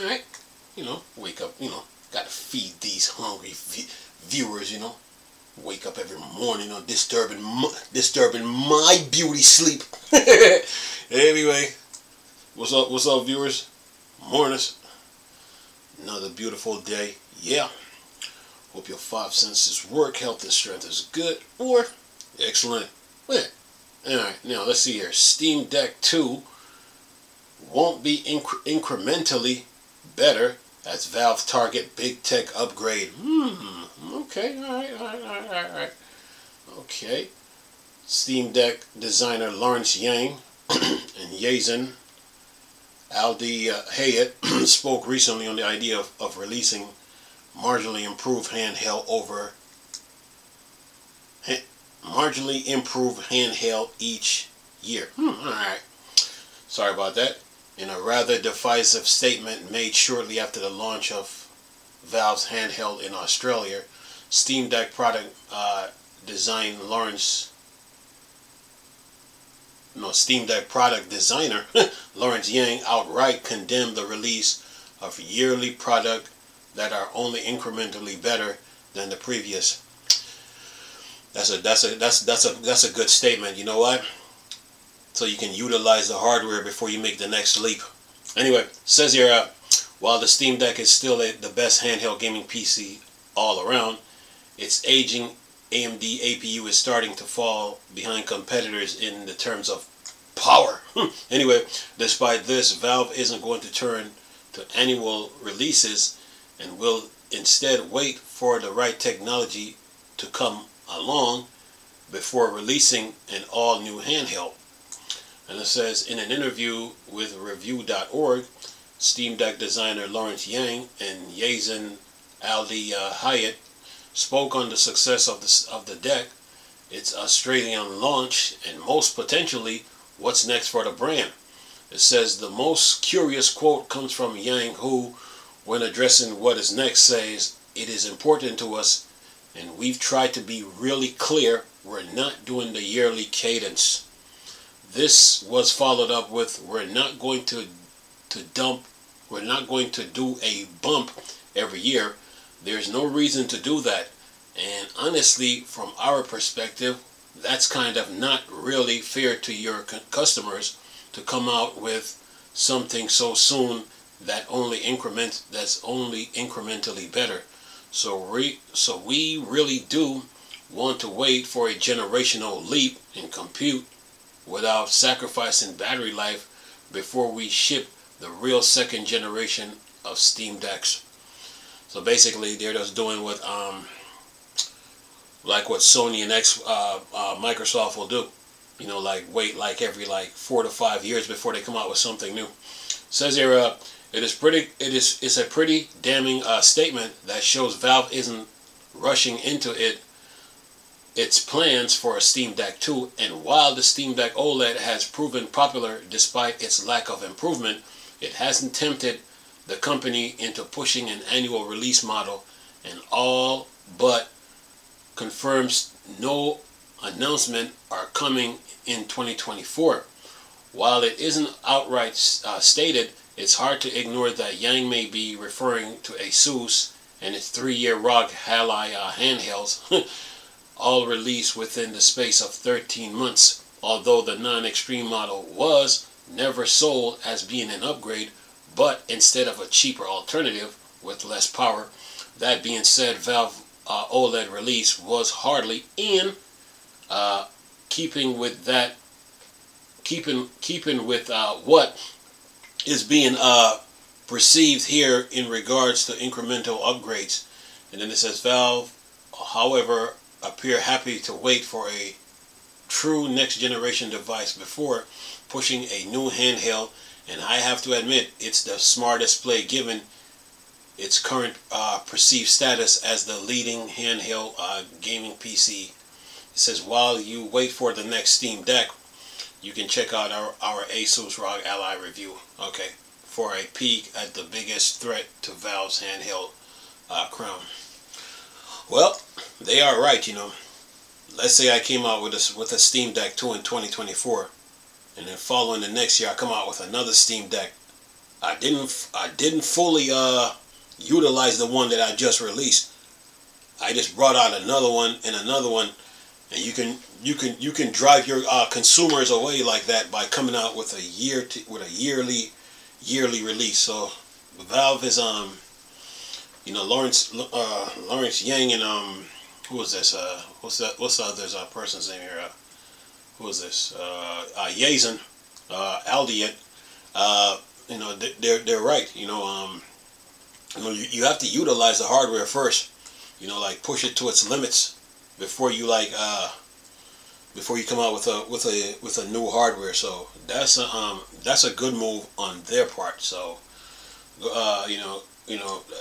Alright, wake up, gotta feed these hungry viewers, wake up every morning, disturbing my beauty sleep. Anyway, what's up, viewers? Mornings. Another beautiful day. Yeah. Hope your five senses work. Health and strength is good or excellent. Yeah. Alright, now let's see here. Steam Deck 2 won't be incrementally better as Valve target big tech upgrade. Okay, alright. Okay. Steam Deck designer Lawrence Yang and Yazen Aldi Hayat spoke recently on the idea of releasing marginally improved handheld each year. Alright. Sorry about that. In a rather divisive statement made shortly after the launch of Valve's handheld in Australia, Steam Deck product Steam Deck product designer Lawrence Yang outright condemned the release of yearly product that are only incrementally better than the previous. That's a good statement. You know what? So you can utilize the hardware before you make the next leap. Anyway, says here, while the Steam Deck is still the best handheld gaming PC all around, its aging AMD APU is starting to fall behind competitors in the terms of power. Anyway, despite this, Valve isn't going to turn to annual releases and will instead wait for the right technology to come along before releasing an all-new handheld. And it says, in an interview with Review.org, Steam Deck designer Lawrence Yang and Yazen Aldi Hayat spoke on the success of the deck, its Australian launch, and most potentially what's next for the brand. It says the most curious quote comes from Yang, who, when addressing what is next, says, "It is important to us, and we've tried to be really clear, we're not doing the yearly cadence." This was followed up with, we're not going to do a bump every year. There's no reason to do that. And honestly, from our perspective, that's kind of not really fair to your customers to come out with something so soon that's only incrementally better. So we really do want to wait for a generational leap in compute without sacrificing battery life before we ship the real second generation of Steam Decks. So basically, they're just doing what like what Sony and Microsoft will do. Wait every 4 to 5 years before they come out with something new. Says here, it's a pretty damning statement that shows Valve isn't rushing into its plans for a Steam Deck 2, and while the Steam Deck OLED has proven popular despite its lack of improvement, it hasn't tempted the company into pushing an annual release model, and all but confirms no announcement are coming in 2024. While it isn't outright stated, it's hard to ignore that Yang may be referring to ASUS and its 3-year ROG Ally handhelds, all released within the space of 13 months, although the non-extreme model was never sold as being an upgrade, but instead of a cheaper alternative with less power. That being said, Valve OLED release was hardly in keeping with what is being perceived here in regards to incremental upgrades. And then it says Valve, however, appear happy to wait for a true next generation device before pushing a new handheld, and I have to admit it's the smartest play given its current perceived status as the leading handheld gaming PC. It says while you wait for the next Steam Deck, you can check out our ASUS ROG Ally review, okay, for a peek at the biggest threat to Valve's handheld crown. Well, they are right, Let's say I came out with a Steam Deck 2 in 2024, and then following the next year I come out with another Steam Deck I didn't fully utilize the one that I just released. I just brought out another one and another one, and you can drive your consumers away like that by coming out with a yearly release. So Valve is Lawrence Yang and who is this what's the other person's name here, who is this Yazen, Aldiet, they're right. You have to utilize the hardware first, like push it to its limits before you before you come out with a new hardware. So that's a good move on their part. So it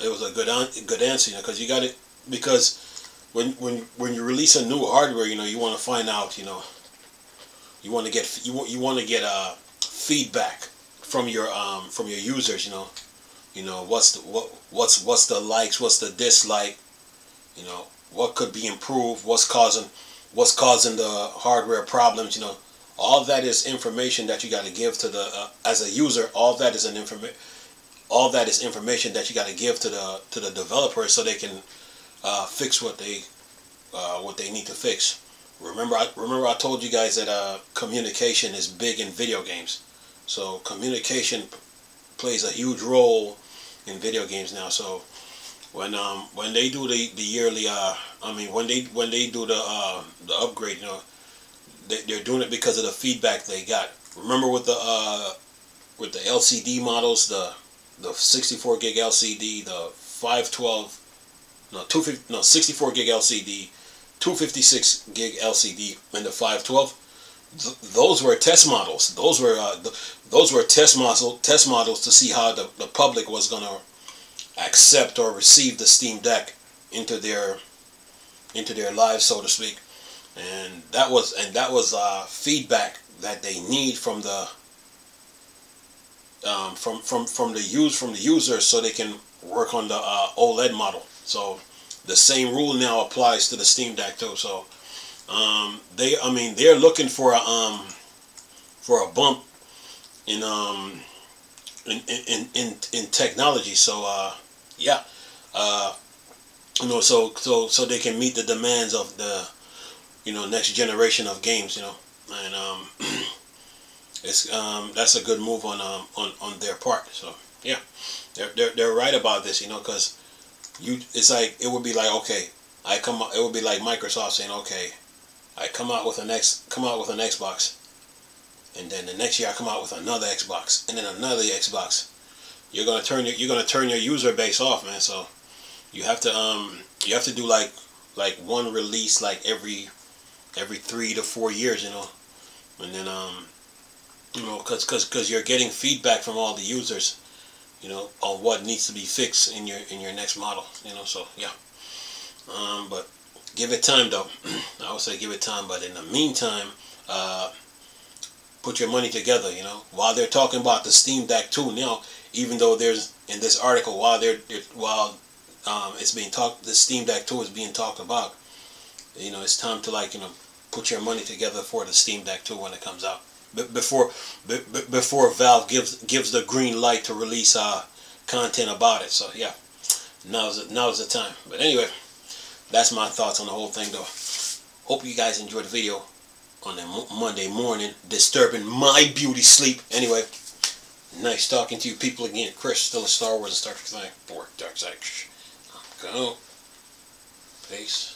was a good answer, because you got it, because when you release a new hardware, you want to find out, you want to get feedback from your users. What's the likes, what's the dislike, what could be improved, what's causing the hardware problems. All that is information that you got to give to the as a user. All that is information that you got to give to the developers, so they can fix what they need to fix. Remember I told you guys that communication is big in video games. So communication plays a huge role in video games now. So when they do the yearly, when they do the upgrade, they're doing it because of the feedback they got. Remember with the LCD models, the 64 gig LCD, the 64 gig LCD, 256 gig LCD, and the 512. Those were test models. Those were test models to see how the public was gonna accept or receive the Steam Deck into their lives, so to speak. And that was feedback that they need from the users, so they can work on the OLED model. So the same rule now applies to the Steam Deck too. So they're looking for a bump in technology. So so they can meet the demands of the next generation of games. And that's a good move on their part. So yeah, they're right about this, because it's like, it would be like, okay, it would be like Microsoft saying, okay, I come out with an Xbox, and then the next year I come out with another Xbox, and then another Xbox. You're gonna turn your user base off, man. So you have to do like one release like every 3 to 4 years, and then because you're getting feedback from all the users, on what needs to be fixed in your next model, So yeah, but give it time though. I would say give it time, but in the meantime, put your money together. While they're talking about the Steam Deck 2 now, even though there's in this article, while it's being talked, the Steam Deck 2 is being talked about. It's time to put your money together for the Steam Deck 2 when it comes out. Before Valve gives the green light to release content about it. So yeah, now's the time. But anyway, that's my thoughts on the whole thing though. Hope you guys enjoyed the video on the Monday morning, disturbing my beauty sleep. Anyway, nice talking to you people again. Chris, still a Star Wars and Star Trek fan. For Dark Side. Go. Peace.